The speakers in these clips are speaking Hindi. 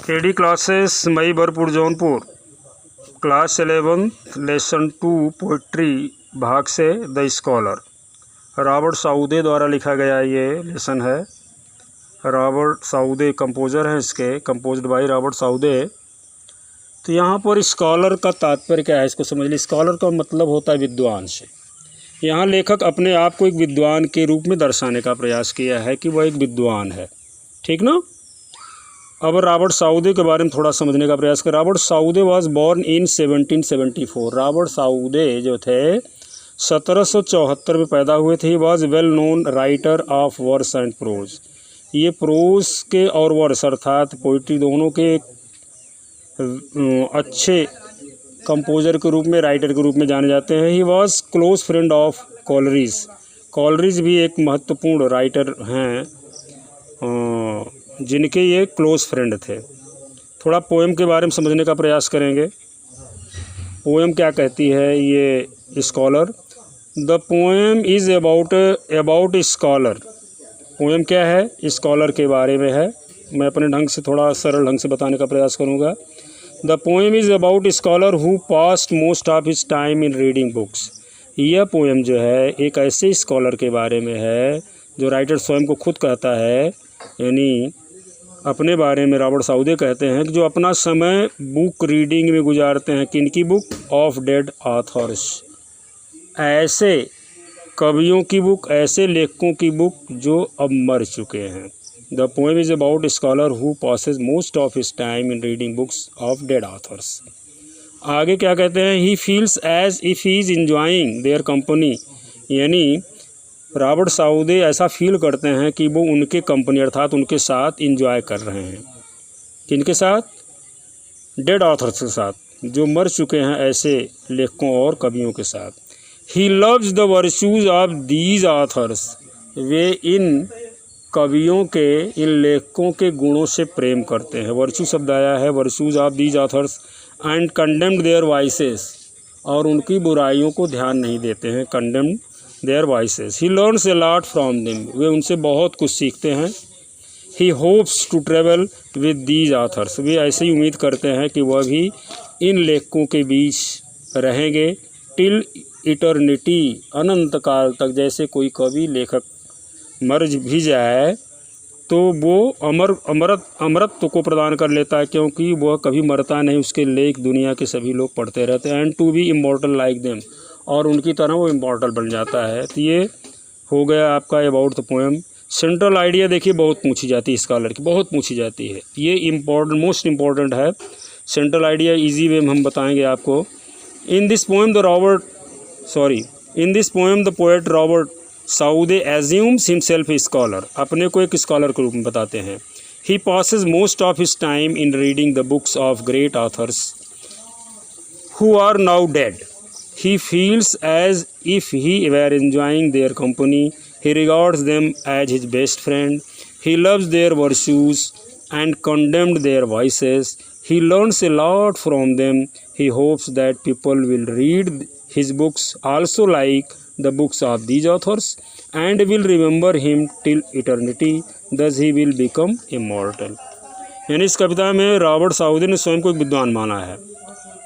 एडी क्लासेस मई भरपूर जौनपुर क्लास 11 लेसन 2 पोइट्री भाग से द स्कॉलर। रॉबर्ट साउदे द्वारा लिखा गया ये लेसन है। रॉबर्ट साउदे कंपोज़र हैं इसके, कंपोज्ड बाय रॉबर्ट साउदे। तो यहाँ पर स्कॉलर का तात्पर्य क्या है इसको समझ लीजिए। स्कॉलर का मतलब होता है विद्वान से। यहाँ लेखक अपने आप को एक विद्वान के रूप में दर्शाने का प्रयास किया है कि वह एक विद्वान है, ठीक ना। अब रॉबर्ट साउदे के बारे में थोड़ा समझने का प्रयास करें। Robert Southey was born in 1774। Robert Southey जो थे 1774 में पैदा हुए थे। Was well known writer of verse and prose. ये प्रोज के और वर्स अर्थात पोइट्री दोनों के अच्छे कंपोज़र के रूप में, राइटर के रूप में जाने जाते हैं। He was close friend of Coleridge. Coleridge भी एक महत्वपूर्ण राइटर हैं जिनके ये क्लोज फ्रेंड थे। थोड़ा पोएम के बारे में समझने का प्रयास करेंगे। पोएम क्या कहती है ये scholar. The poem is about scholar. Poem क्या है, स्कॉलर के बारे में है। मैं अपने ढंग से थोड़ा सरल ढंग से बताने का प्रयास करूँगा। The poem is about scholar who passed most of his time in reading books. यह पोएम जो है एक ऐसे स्कॉलर के बारे में है जो राइटर स्वयं को खुद कहता है, यानी अपने बारे में रॉबर्ट साउदे कहते हैं कि जो अपना समय बुक रीडिंग में गुजारते हैं। किनकी बुक? Of dead authors. ऐसे कवियों की बुक, ऐसे लेखकों की बुक जो अब मर चुके हैं। The poem is about scholar who passes most of his time in reading books of dead authors. आगे क्या कहते हैं? He feels as if he is enjoying their company. यानी रॉबर्ट साउदे ऐसा फील करते हैं कि वो उनके कंपनी अर्थात उनके साथ इंजॉय कर रहे हैं। किनके साथ? डेड ऑथर्स के साथ, जो मर चुके हैं ऐसे लेखकों और कवियों के साथ। He loves the virtues of these authors. वे इन कवियों के, इन लेखकों के गुणों से प्रेम करते हैं। वर्चू शब्द आया है, virtues of these authors and condemned their vices. और उनकी बुराइयों को ध्यान नहीं देते हैं। Condemned their vices. He learns a lot from them. वे उनसे बहुत कुछ सीखते हैं। He hopes to travel with these authors. वे ऐसे ही उम्मीद करते हैं कि वह भी इन लेखकों के बीच रहेंगे। टिल इटर्निटी, अनंत काल तक। जैसे कोई कवि लेखक मर भी जाए तो वो अमरत्व को प्रदान कर लेता है, क्योंकि वह कभी मरता नहीं। उसके लेख दुनिया के सभी लोग पढ़ते रहते हैं। And to be immortal like them, और उनकी तरह वो इम्पॉर्टल बन जाता है। तो ये हो गया आपका about the poem. Central idea देखिए बहुत पूछी जाती है स्कॉलर की, बहुत पूछी जाती है। ये इम्पोर्टेंट, मोस्ट इम्पॉर्टेंट है। सेंट्रल आइडिया इजी वे में हम बताएंगे आपको। In this poem the poet Robert Southey assumes himself a scholar. अपने को एक स्कॉलर के रूप में बताते हैं। He passes most of his time in reading the books of great authors who are now dead. He feels as if he were enjoying their company. He regards them as his best friend. He loves their virtues and condemns their vices. He learns a lot from them. He hopes that people will read his books also like the books of these authors and will remember him till eternity. Thus he will become immortal. यानी इस कविता में रॉबर्ट साउदे ने स्वयं को एक विद्वान माना है।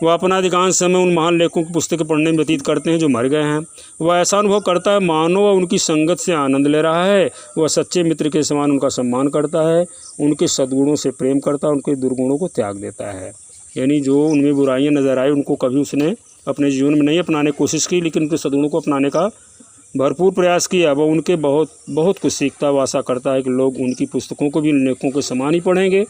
वह अपना अधिकांश समय उन महान लेखकों की पुस्तकें पढ़ने में व्यतीत करते हैं जो मर गए हैं। वह ऐसा अनुभव करता है मानो वह उनकी संगत से आनंद ले रहा है। वह सच्चे मित्र के समान उनका सम्मान करता है, उनके सद्गुणों से प्रेम करता है, उनके दुर्गुणों को त्याग देता है। यानी जो उनमें बुराइयां नज़र आई उनको कभी उसने अपने जीवन में नहीं अपनाने की कोशिश की, लेकिन उनके सद्गुणों को अपनाने का भरपूर प्रयास किया। वह उनके बहुत कुछ सीखता है। वह आशा करता है कि लोग उनकी पुस्तकों को भी इन लेखकों के समान ही पढ़ेंगे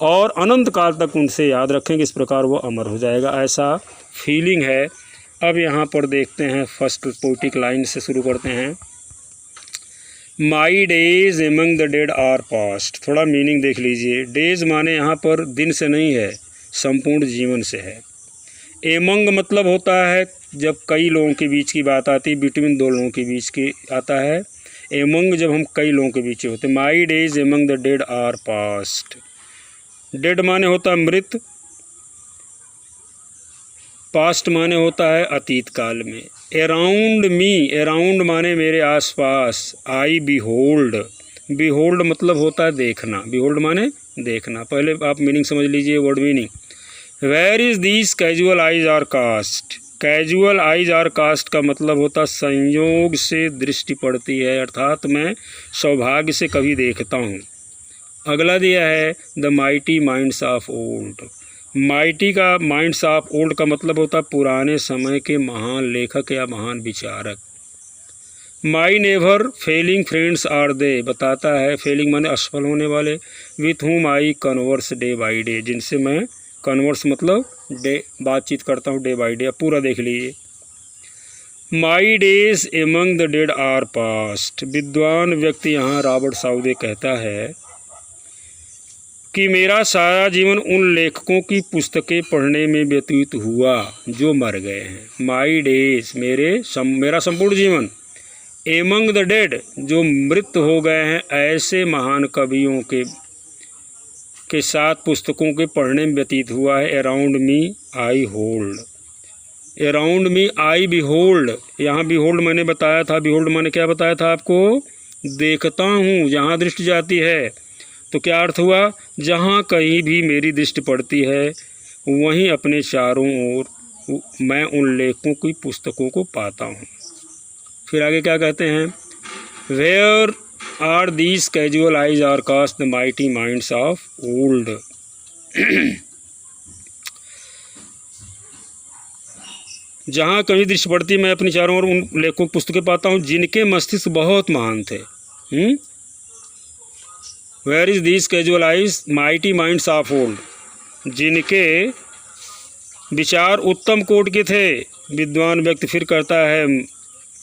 और अनंत काल तक उनसे याद रखेंगे। इस प्रकार वो अमर हो जाएगा, ऐसा फीलिंग है। अब यहाँ पर देखते हैं, फर्स्ट पोइटिक लाइन से शुरू करते हैं। My days among the dead are past. थोड़ा मीनिंग देख लीजिए। डेज माने यहाँ पर दिन से नहीं है, संपूर्ण जीवन से है। एमंग मतलब होता है जब कई लोगों के बीच की बात आती है, बिटवीन दो लोगों के बीच की आता है। एमंग जब हम कई लोगों के बीच होते। My days among the dead are past. Dead माने होता है मृत, पास्ट माने होता है अतीत काल में। अराउंड मी, अराउंड माने मेरे आसपास। आई बिहोल्ड, बिहोल्ड मतलब होता है देखना। बिहोल्ड माने देखना। पहले आप मीनिंग समझ लीजिए, word meaning. Where is these casual eyes are cast. Casual eyes are cast का मतलब होता संयोग से दृष्टि पड़ती है, अर्थात मैं सौभाग्य से कभी देखता हूँ। अगला दिया है the mighty minds of old. Mighty का माइंड्स ऑफ ओल्ड का मतलब होता पुराने समय के महान लेखक या महान विचारक। My never failing friends are they बताता है, फेलिंग माने असफल होने वाले, with whom I converse day by day, जिनसे मैं कन्वर्स मतलब डे बातचीत करता हूँ डे बाई डे। अब पूरा देख लीजिए। My days among the dead are past. विद्वान व्यक्ति यहाँ रॉबर्ट साउदे कहता है कि मेरा सारा जीवन उन लेखकों की पुस्तकें पढ़ने में व्यतीत हुआ जो मर गए हैं। माई डेज मेरा संपूर्ण जीवन, एमंग द डेड जो मृत हो गए हैं ऐसे महान कवियों के साथ पुस्तकों के पढ़ने में व्यतीत हुआ है। Around me I hold, around me I behold. यहाँ बिहोल्ड मैंने बताया था, बिहोल्ड मैंने क्या बताया था आपको, देखता हूँ, जहाँ दृष्टि जाती है। तो क्या अर्थ हुआ, जहाँ कहीं भी मेरी दृष्टि पड़ती है वहीं अपने चारों ओर मैं उन लेखकों की पुस्तकों को पाता हूँ। फिर आगे क्या कहते हैं, where are these casual eyes are cast the mighty minds of old. जहाँ कहीं दृष्टि पड़ती मैं अपनी चारों ओर उन लेखकों की पुस्तकें पाता हूँ जिनके मस्तिष्क बहुत महान थे। Where is these casual eyes mighty minds of old, जिनके विचार उत्तम कोटि के थे। विद्वान व्यक्ति फिर कहता है,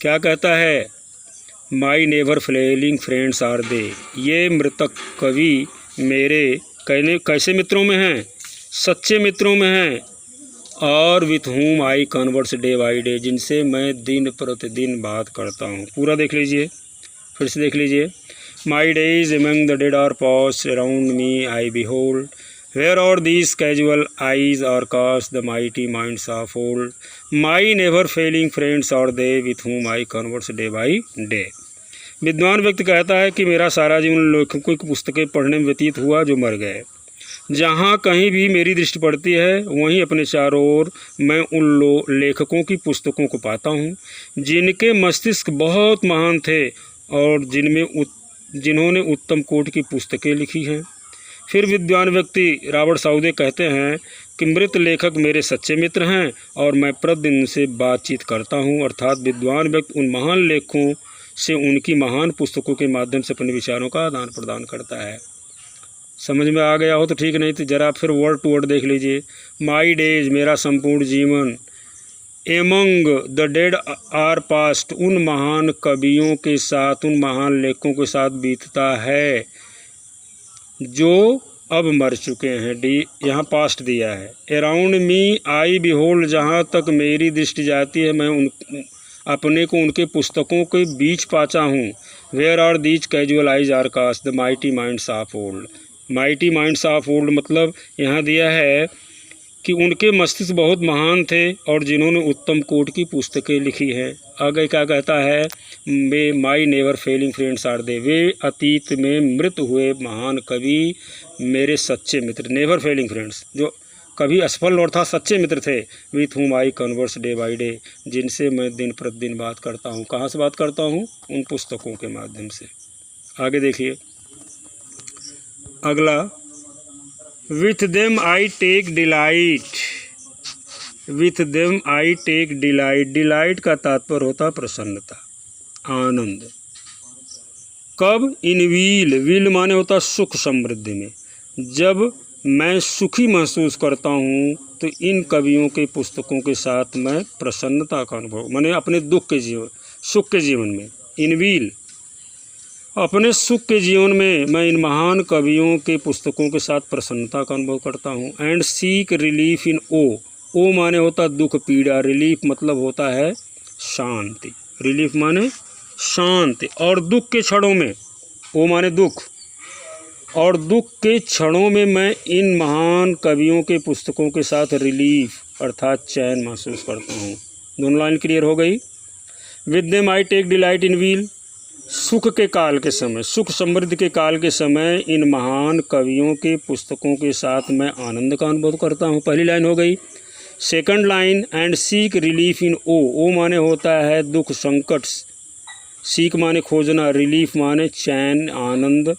क्या कहता है, my never failing friends are they. ये मृतक कवि मेरे कैसे मित्रों में हैं, सच्चे मित्रों में हैं। और with whom I converse day by day, जिनसे मैं दिन प्रतिदिन बात करता हूँ। पूरा देख लीजिए, फिर से देख लीजिए। My days among the dead are past, around me I behold, where are these casual eyes are cast the mighty minds of old, my never failing friends are they, with whom I converse day by day. विद्वान व्यक्ति कहता है कि मेरा सारा जीवन लेखकों की पुस्तकें पढ़ने में व्यतीत हुआ जो मर गए। जहाँ कहीं भी मेरी दृष्टि पड़ती है वहीं अपने चारों ओर मैं उन लेखकों की पुस्तकों को पाता हूँ जिनके मस्तिष्क बहुत महान थे और जिन्होंने उत्तम कोटि की पुस्तकें लिखी हैं। फिर विद्वान व्यक्ति रॉबर्ट साउदे कहते हैं कि मृत लेखक मेरे सच्चे मित्र हैं और मैं प्रतिदिन उनसे बातचीत करता हूँ। अर्थात विद्वान व्यक्ति उन महान लेखकों से उनकी महान पुस्तकों के माध्यम से अपने विचारों का आदान प्रदान करता है। समझ में आ गया हो तो ठीक, नहीं तो ज़रा फिर वर्ड टू वर्ड देख लीजिए। माई डेज मेरा संपूर्ण जीवन, among the dead are past उन महान कवियों के साथ, उन महान लेखकों के साथ बीतता है जो अब मर चुके हैं। डी यहाँ पास्ट दिया है। अराउंड मी आई बिहोल्ड, जहाँ तक मेरी दृष्टि जाती है मैं अपने को उनके पुस्तकों के बीच पाता हूँ। Where are these casual eyes are cast the mighty minds of old. Mighty minds of old मतलब यहाँ दिया है कि उनके मस्तिष्क बहुत महान थे और जिन्होंने उत्तम कोटि की पुस्तकें लिखी हैं। आगे क्या कहता है, वे my never failing friends are they, वे अतीत में मृत हुए महान कवि मेरे सच्चे मित्र। नेवर फेलिंग फ्रेंड्स जो कभी असफल और था सच्चे मित्र थे। With whom I converse day by day, जिनसे मैं दिन प्रतिदिन बात करता हूँ। कहाँ से बात करता हूँ, उन पुस्तकों के माध्यम से। आगे देखिए अगला, with them I take delight, with them I take delight. Delight का तात्पर्य होता प्रसन्नता, आनंद। कब, इन विल माने होता सुख समृद्धि में। जब मैं सुखी महसूस करता हूँ तो इन कवियों के पुस्तकों के साथ मैं प्रसन्नता का अनुभव, माने अपने दुख के जीवन, सुख के जीवन में, इन विल अपने सुख के जीवन में मैं इन महान कवियों के पुस्तकों के साथ प्रसन्नता का अनुभव करता हूँ। And seek relief in woe माने होता दुख पीड़ा, रिलीफ मतलब होता है शांति, रिलीफ माने शांति। और दुख के क्षणों में, ओ माने दुख, और दुख के क्षणों में मैं इन महान कवियों के पुस्तकों के साथ रिलीफ अर्थात चैन महसूस करता हूँ। दोनों लाइन क्लियर हो गई। With them I take delight in weal, सुख के काल के समय, सुख समृद्धि के काल के समय इन महान कवियों के पुस्तकों के साथ मैं आनंद का अनुभव करता हूँ। पहली लाइन हो गई। Second line, and seek relief in woe माने होता है दुख संकट, सीख माने खोजना, रिलीफ माने चैन आनंद,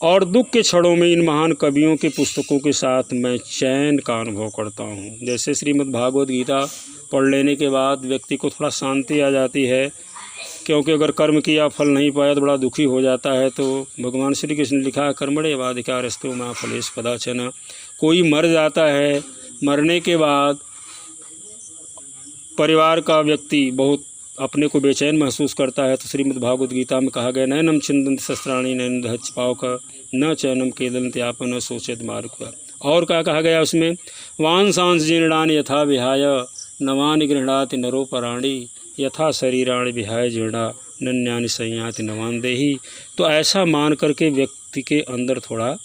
और दुख के क्षणों में इन महान कवियों के पुस्तकों के साथ मैं चैन का अनुभव करता हूँ। जैसे श्रीमद् भागवत गीता पढ़ लेने के बाद व्यक्ति को थोड़ा शांति आ जाती है, क्योंकि अगर कर्म किया फल नहीं पाया तो बड़ा दुखी हो जाता है। तो भगवान श्री कृष्ण ने लिखा है कर्मणे वाधिकारस्तु मा फलेश कदाचन। कोई मर जाता है, मरने के बाद परिवार का व्यक्ति बहुत अपने को बेचैन महसूस करता है। तो श्रीमद् भागवत गीता में कहा गया, नैनम छिंदंत शस्त्राणी नैन धच पावक न चैनम केदंत यापन सोचेत मार्ग। और क्या कहा गया उसमें, वांसांस जीर्णानि यथा विहाय नवानि गृह्णाति नरोपराणि यथा शरीराणि विहाय जीर्णा नन्यानि संयाति नवान देही। तो ऐसा मान करके व्यक्ति के अंदर थोड़ा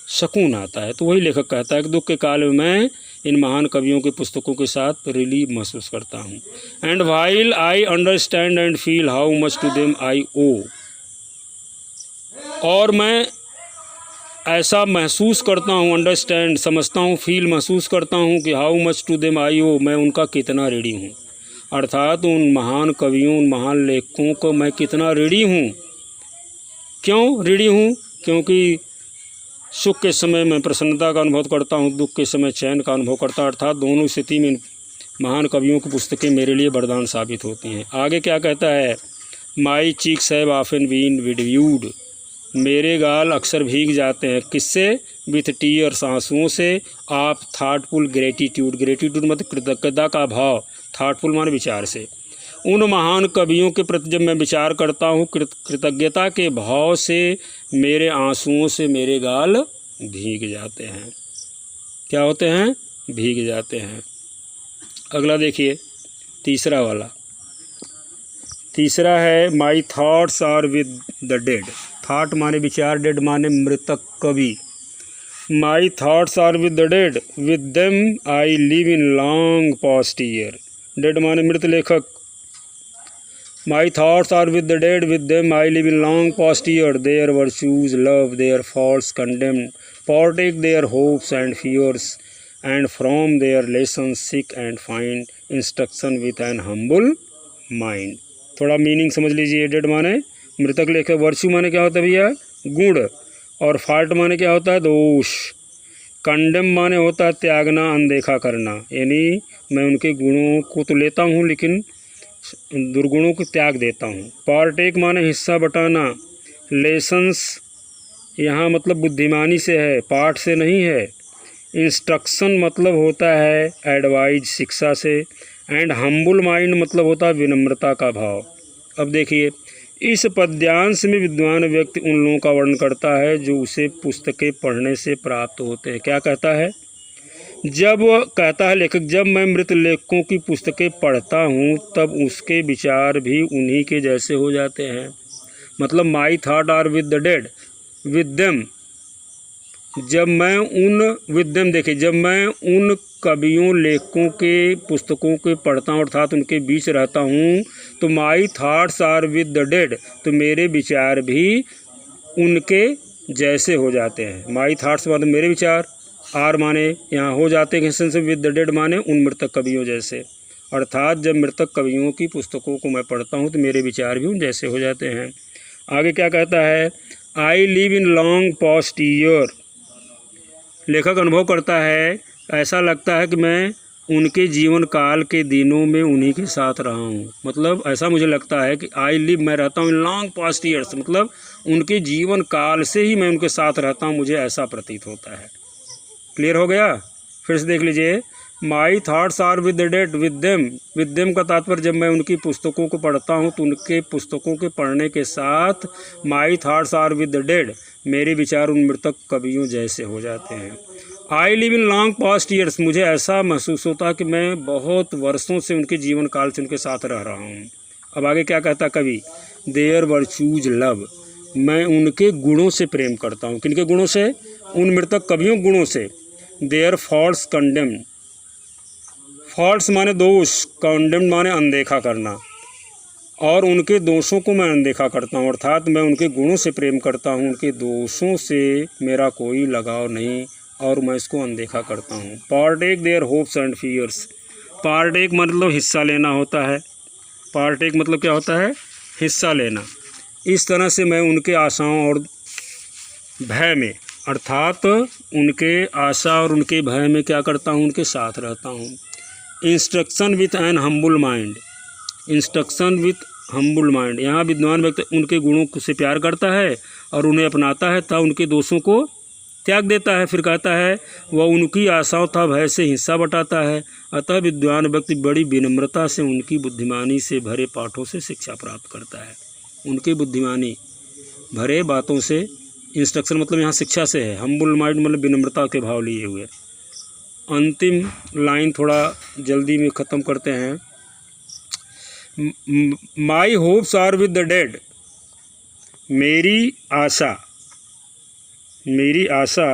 सुकून आता है। तो वही लेखक कहता है कि दुख के काल में मैं इन महान कवियों के पुस्तकों के साथ रिलीफ महसूस करता हूँ। And while I understand and feel how much to them I owe, और मैं ऐसा महसूस करता हूँ, अंडरस्टैंड समझता हूँ, फील महसूस करता हूँ कि how much to them I owe, मैं उनका कितना ऋणी हूँ। अर्थात उन महान कवियों, उन महान लेखकों को मैं कितना ऋणी हूँ। क्यों ऋणी हूँ? क्योंकि सुख के समय में प्रसन्नता का अनुभव करता हूँ, दुख के समय चैन का अनुभव करता हूँ। अर्थात दोनों स्थिति में महान कवियों की पुस्तकें मेरे लिए वरदान साबित होती हैं। आगे क्या कहता है, my cheeks have often been bedewed, मेरे गाल अक्सर भीग जाते हैं। किससे? विथ टीयर्स, आंसुओं से। आप थाटफुल ग्रेटिट्यूड, ग्रेटिट्यूड मतलब कृतज्ञता का भाव, थाटफुल माने विचार से। उन महान कवियों के प्रति जब मैं विचार करता हूँ कृतज्ञता के भाव से, मेरे आंसुओं से मेरे गाल भीग जाते हैं। क्या होते हैं? भीग जाते हैं। अगला देखिए, तीसरा वाला। तीसरा है my thoughts are with the dead. Thought माने विचार, डेड माने मृतक कवि। My thoughts are with the dead, with them I live in long past year. Dead माने मृत लेखक। My thoughts are with the dead, with them I live in long past year. Their virtues love, their faults condemn. Partake their hopes and fears, and from their lessons seek and find instruction with an humble mind. थोड़ा मीनिंग समझ लीजिए। डेड माने मृतक लेखक, वर्चू माने क्या होता है भैया? गुण, और फाल्ट माने क्या होता है? दोष। कंडेम माने होता है त्यागना, अनदेखा करना। यानी मैं उनके गुणों को तो लेता हूँ लेकिन दुर्गुणों को त्याग देता हूँ। पार्टेक माने हिस्सा बटाना। लेसन्स यहाँ मतलब बुद्धिमानी से है, पाठ से नहीं है। इंस्ट्रक्शन मतलब होता है एडवाइज, शिक्षा से। एंड हम्बुल माइंड मतलब होता है विनम्रता का भाव। अब देखिए, इस पद्यांश में विद्वान व्यक्ति उन लोगों का वर्णन करता है जो उसे पुस्तकें पढ़ने से प्राप्त होते हैं। क्या कहता है? जब कहता है लेखक, जब मैं मृत लेखकों की पुस्तकें पढ़ता हूँ तब उसके विचार भी उन्हीं के जैसे हो जाते हैं। मतलब my thought are with the dead, with them. जब मैं उन विद देम, देखिए, जब मैं उन कवियों लेखकों के पुस्तकों के पढ़ता हूँ अर्थात उनके बीच रहता हूँ, तो my thoughts are with the dead, तो मेरे विचार भी उनके जैसे हो जाते हैं। माई थाट्स मतलब मेरे विचार, आर माने यहाँ हो जाते हैं से विद द डेड माने उन मृतक कवियों जैसे। अर्थात जब मृतक कवियों की पुस्तकों को मैं पढ़ता हूँ तो मेरे विचार भी उन जैसे हो जाते हैं। आगे क्या कहता है, आई live in long past year. लेखक अनुभव करता है, ऐसा लगता है कि मैं उनके जीवन काल के दिनों में उन्हीं के साथ रहा हूँ। मतलब ऐसा मुझे लगता है कि आई लिव, मैं रहता हूँ इन लॉन्ग पास्ट ईयर्स, मतलब उनके जीवन काल से ही मैं उनके साथ रहता हूँ, मुझे ऐसा प्रतीत होता है। क्लियर हो गया? फिर से देख लीजिए, my thoughts are with the dead, with them. With them का तात्पर्य जब मैं उनकी पुस्तकों को पढ़ता हूँ तो उनके पुस्तकों के पढ़ने के साथ my thoughts are with the dead, मेरे विचार उन मृतक कवियों जैसे हो जाते हैं। I live in long past years, मुझे ऐसा महसूस होता है कि मैं बहुत वर्षों से उनके जीवन काल से उनके साथ रह रहा हूँ। अब आगे क्या कहता कवि, देयर वर्चूज लव, मैं उनके गुणों से प्रेम करता हूँ। किनके गुणों से? उन मृतक कवियों गुणों से। देयर फॉल्ट्स कंडेम, फॉल्ट्स माने दोष, कंडेम माने अनदेखा करना। और उनके दोषों को मैं अनदेखा करता हूँ, अर्थात मैं उनके गुणों से प्रेम करता हूँ, उनके दोषों से मेरा कोई लगाव नहीं और मैं इसको अनदेखा करता हूँ। Partake their hopes and fears. Partake मतलब हिस्सा लेना होता है। पार्टेक मतलब क्या होता है? हिस्सा लेना। इस तरह से मैं उनके आशाओं और भय में, अर्थात उनके आशा और उनके भय में क्या करता हूँ? उनके साथ रहता हूँ। Instruction with an humble mind. Instruction with humble mind, यहाँ विद्वान व्यक्ति उनके गुणों से प्यार करता है और उन्हें अपनाता है तथा उनके दोषों को त्याग देता है। फिर कहता है वह उनकी आशाओं तथा भय से हिस्सा बटाता है। अतः विद्वान व्यक्ति बड़ी विनम्रता से उनकी बुद्धिमानी से भरे पाठों से शिक्षा प्राप्त करता है। उनकी बुद्धिमानी भरे बातों से, इंस्ट्रक्शन मतलब यहाँ शिक्षा से है, हम्बुल माइंड मतलब विनम्रता के भाव लिए हुए। अंतिम लाइन थोड़ा जल्दी में ख़त्म करते हैं। My hopes are with the dead. मेरी आशा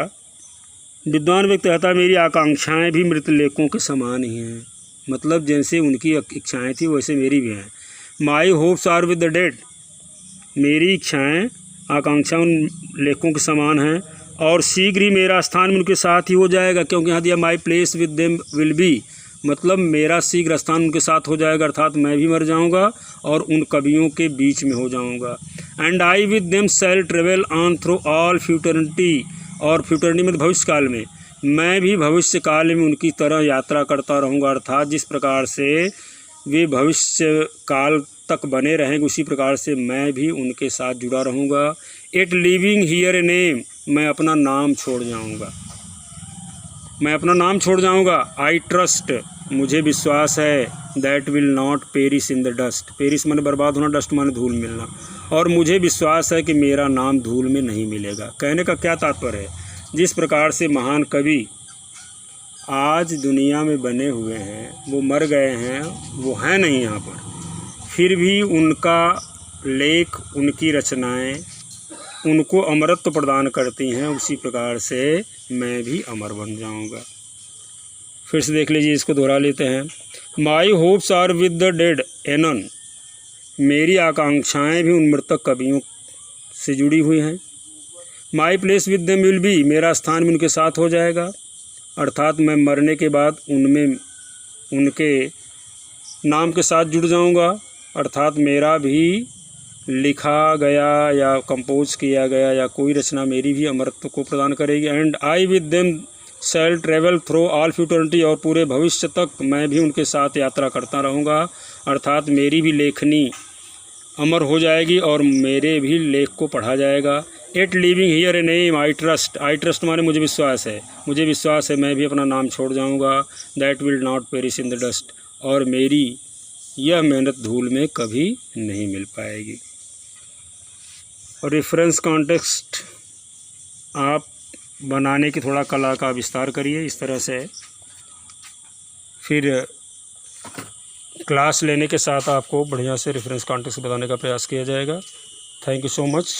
विद्वान व्यक्ति कहता है मेरी आकांक्षाएं भी मृतलेखों के समान ही हैं। मतलब जैसे उनकी इच्छाएं थी वैसे मेरी भी हैं। My hopes are with the dead. मेरी इच्छाएं, आकांक्षाएं उन लेखों के समान हैं और शीघ्र ही मेरा स्थान उनके साथ ही हो जाएगा, क्योंकि यहाँ दिया my place with them will be, मतलब मेरा शीघ्र स्थान उनके साथ हो जाएगा, अर्थात मैं भी मर जाऊंगा और उन कवियों के बीच में हो जाऊंगा। And I with them shall travel on through all futurity. और फ्यूटर्निटी में भविष्य काल में, मैं भी भविष्य काल में उनकी तरह यात्रा करता रहूँगा, अर्थात जिस प्रकार से वे भविष्य काल तक बने रहेंगे उसी प्रकार से मैं भी उनके साथ जुड़ा रहूँगा। It living here a name, मैं अपना नाम छोड़ जाऊँगा, मैं अपना नाम छोड़ जाऊँगा। आई ट्रस्ट, मुझे विश्वास है, that will not Paris in the dust. Paris माने बर्बाद होना, डस्ट माने धूल मिलना। और मुझे विश्वास है कि मेरा नाम धूल में नहीं मिलेगा। कहने का क्या तात्पर्य है? जिस प्रकार से महान कवि आज दुनिया में बने हुए हैं, वो मर गए हैं, वो हैं नहीं यहाँ पर, फिर भी उनका लेख, उनकी रचनाएं उनको अमरत्व प्रदान करती हैं, उसी प्रकार से मैं भी अमर बन जाऊंगा। फिर से देख लीजिए, इसको दोहरा लेते हैं। My hopes are with the dead anon. मेरी आकांक्षाएं भी उन मृतक कवियों से जुड़ी हुई हैं। My place with them will be, मेरा स्थान भी उनके साथ हो जाएगा, अर्थात मैं मरने के बाद उनमें उनके नाम के साथ जुड़ जाऊंगा, अर्थात मेरा भी लिखा गया या कंपोज किया गया या कोई रचना मेरी भी अमरत्व को प्रदान करेगी। And I with them shall travel through all futurity, और पूरे भविष्य तक मैं भी उनके साथ यात्रा करता रहूँगा, अर्थात मेरी भी लेखनी अमर हो जाएगी और मेरे भी लेख को पढ़ा जाएगा। It living here a name I trust. I trust माने मुझे विश्वास है, मुझे विश्वास है मैं भी अपना नाम छोड़ जाऊँगा। That will not perish in the dust, और मेरी यह मेहनत धूल में कभी नहीं मिल पाएगी। और रेफरेंस कॉन्टेक्स्ट आप बनाने की थोड़ा कला का विस्तार करिए इस तरह से, फिर क्लास लेने के साथ आपको बढ़िया से रेफरेंस कॉन्टेक्स्ट बताने का प्रयास किया जाएगा। Thank you so much.